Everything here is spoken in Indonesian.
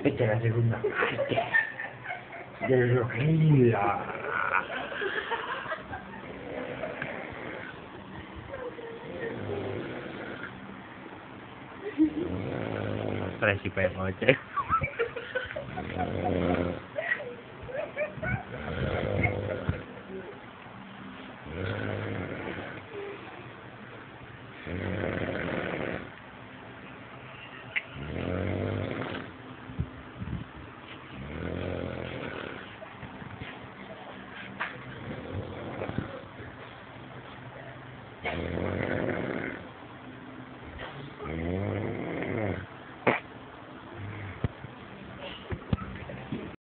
Esta es la segunda parte de Rogelio. Trae si pengo, che.